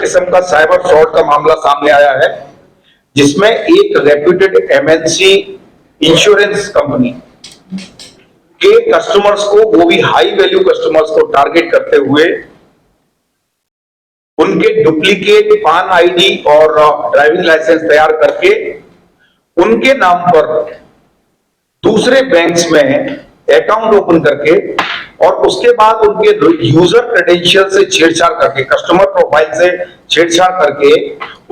किस्म का cyber fraud का मामला सामने आया है, जिसमें एक रेप्यूटेड एमएनसी इंश्योरेंस कंपनी के कस्टमर्स को, वो भी हाई वैल्यू कस्टमर्स को टारगेट करते हुए उनके डुप्लीकेट पान आईडी और ड्राइविंग लाइसेंस तैयार करके उनके नाम पर दूसरे बैंक्स में अकाउंट ओपन करके और उसके बाद उनके यूजर क्रेडेंशियल से छेड़छाड़ करके, कस्टमर प्रोफाइल से छेड़छाड़ करके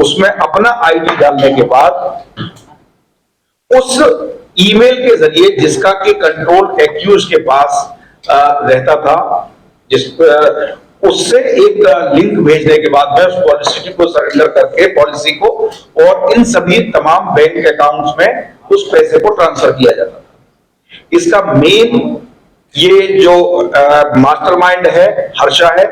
उसमें अपना आईडी डालने के बाद उस ईमेल के जरिए, जिसका कि कंट्रोल एक्यूज के पास रहता था, उससे एक लिंक भेजने के बाद में उस पॉलिसी को सरेंडर करके पॉलिसी को और इन सभी तमाम बैंक अकाउंट्स में उस पैसे को ट्रांसफर किया जाता था। इसका मेन ये जो मास्टरमाइंड है हर्षा है,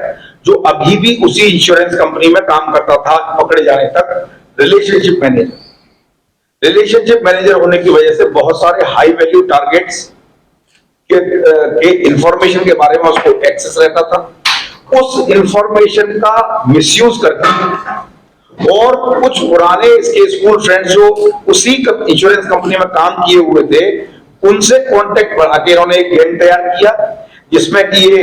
जो अभी भी उसी इंश्योरेंस कंपनी में काम करता था पकड़े जाने तक, रिलेशनशिप मैनेजर होने की वजह से बहुत सारे हाई वैल्यू टारगेट्स के इंफॉर्मेशन के बारे में उसको एक्सेस रहता था। उस इंफॉर्मेशन का मिसयूज करके और कुछ पुराने इसके स्कूल फ्रेंड्स जो उसी इंश्योरेंस कंपनी में काम किए हुए थे, उनसे कांटेक्ट बढ़ा के इन्होंने एक गैंग तैयार किया, जिसमें कि ये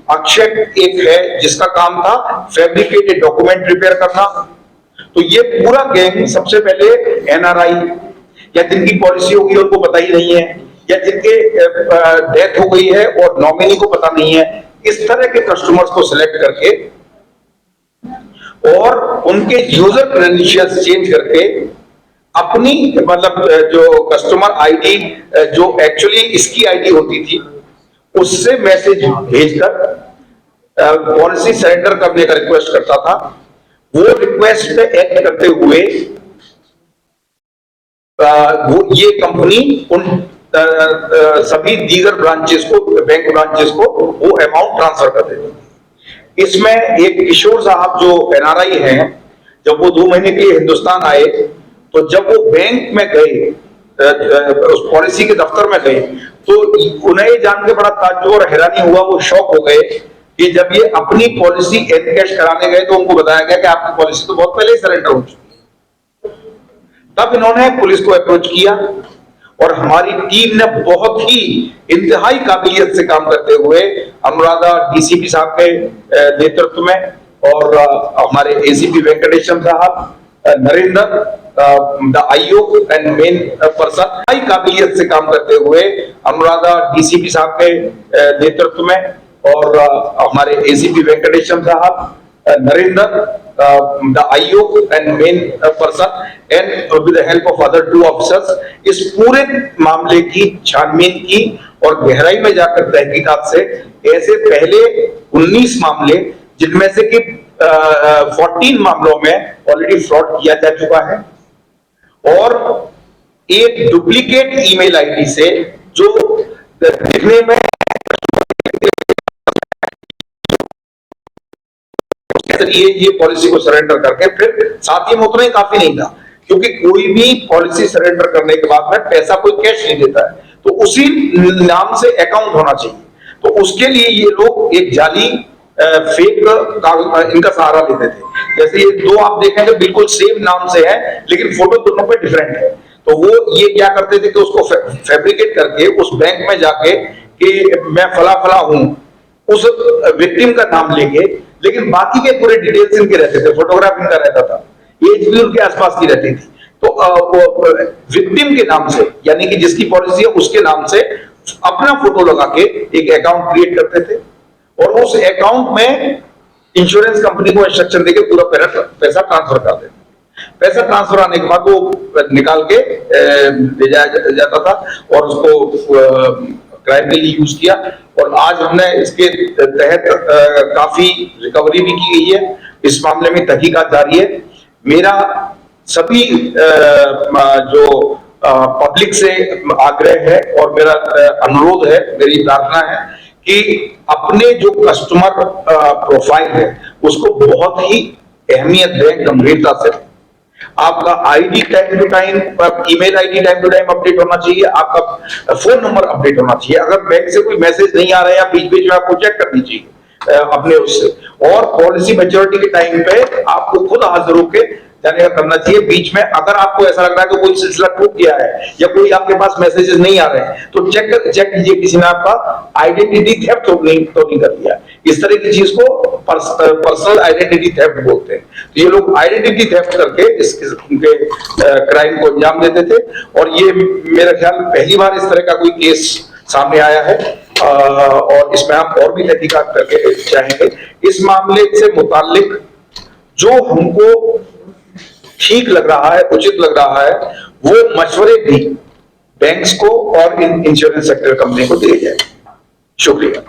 अक्षय एक है जिसका काम था फैब्रिकेटेड डॉक्यूमेंट प्रिपेयर करना। तो ये पूरा गैंग सबसे पहले एनआरआई या जिनकी पॉलिसी होगी उनको पता ही नहीं है, या जिनके डेथ हो गई है और नॉमिनी को पता नहीं है, इस तरह के कस्टमर्स को सिलेक्ट करके और उनके यूजर क्रेडेंशियल्स चेंज करके अपनी मतलब जो कस्टमर आईडी जो एक्चुअली इसकी आईडी होती थी उससे मैसेज भेजकर पॉलिसी सरेंडर करने का रिक्वेस्ट करता था। वो रिक्वेस्ट पे एक्ट करते हुए वो ये कंपनी उन सभी दीगर ब्रांचेस को, बैंक ब्रांचेस को वो अमाउंट ट्रांसफर कर देते। इसमें एक किशोर साहब जो एनआरआई हैं, जब वो 2 महीने के लिए हिंदुस्तान आए, तो जब वो बैंक में गए, उस पॉलिसी के दफ्तर में गए, तो उन्हें जान के बड़ा ताज्जुब और हैरानी हुआ, वो शॉक हो गए कि जब ये अपनी पॉलिसी एनकैश कराने गए तो उनको बताया गया कि आपकी पॉलिसी तो बहुत पहले ही सरेंडर हो चुकी है। तब इन्होंने पुलिस को अप्रोच किया और हमारी टीम ने बहुत ही इंतहाई काबिलियत से काम करते हुए अनुराधा डीसीपी साहब के नेतृत्व में और हमारे एसीपी वेंकटेशम साहब, Narendra the IO and main person, high काबिलियत से काम करते हुए अनुराधा डीसीपी साहब के नेतृत्व में और हमारे एसीपी वेंकटेशम साहब, Narendra the IO and main person and with the help of other 2 officers इस पूरे मामले की छानबीन की और गहराई में जाकर तहकीकात से ऐसे पहले 19 मामले, जिनमें से कि 14 मामलों में ऑलरेडी फ्रॉड किया जा चुका है और एक डुप्लीकेट ईमेल आईडी से जो दिखने में ये पॉलिसी को सरेंडर करके फिर साथ ही में उतना ही काफी नहीं था, क्योंकि कोई भी पॉलिसी सरेंडर करने के बाद में पैसा कोई कैश नहीं देता है, तो उसी नाम से अकाउंट होना चाहिए। तो उसके लिए ये लोग एक जाली फेक इनका सहारा लेते थे। जैसे ये 2 आप देखेंगे बिल्कुल सेम नाम से है, लेकिन फोटो दोनों पे डिफरेंट है। तो वो ये क्या करते थे कि उसको फैब्रिकेट करके उस बैंक में जाके कि मैं फला फला हूं, उस विक्टिम का नाम लेके, लेकिन बाकी के पूरे डिटेल्स इनके रहते थे, फोटोग्राफ इनका रहता था, एज भी उनके आसपास की रहती थी। तो वो विक्टिम के नाम से, यानी कि जिसकी पॉलिसी है उसके नाम से अपना फोटो लगा के एक अकाउंट क्रिएट करते थे और उस अकाउंट में इंश्योरेंस कंपनी को इंस्ट्रक्शन देके पूरा पैसा ट्रांसफर कर देते। पैसा ट्रांसफर आने के बाद वो निकाल के ले जाया जाता था और उसको क्राइम के लिए यूज किया। और आज हमने इसके तहत काफी रिकवरी भी की गई है। इस मामले में तहकीकात जारी है। मेरा सभी जो पब्लिक से आग्रह है और मेरा अनुरोध है, मेरी प्रार्थना है कि अपने जो कस्टमर प्रोफाइल है उसको बहुत ही अहमियत दें, गंभीरता से। आपका ID time to time, email ID time to time update होना चाहिए, आपका फोन नंबर अपडेट होना चाहिए। अगर बैंक से कोई मैसेज नहीं आ रहा है या बीच बीच में आपको चेक करनी चाहिए, अपने उससे, और पॉलिसी मैच्योरिटी के टाइम पे आपको खुद हाजिर होके जाने का करना चाहिए। बीच में अगर आपको ऐसा लग रहा है कि कोई सिलसिला टूट गया है या कोई आपके पास मैसेजेस नहीं आ रहे हैं, तो चेक कीजिए किसी ने आपका आइडेंटिटी थेफ्ट तो नहीं कर दिया। इस तरह की चीज को पर्सनल आइडेंटिटी थेफ्ट बोलते हैं। तो ये लोग आइडेंटिटी थेफ्ट करके इस किस्म के क्राइम को अंजाम देते थे, और ये मेरा ख्याल पहली बार इस तरह का कोई केस सामने आया है, और इसमें हम और भी तहकीकात करके चाहेंगे। इस मामले से मुताल्लिक जो हमको ठीक लग रहा है, उचित लग रहा है, वो मशवरे भी बैंक्स को और इंश्योरेंस सेक्टर कंपनी को दिए जाए। शुक्रिया।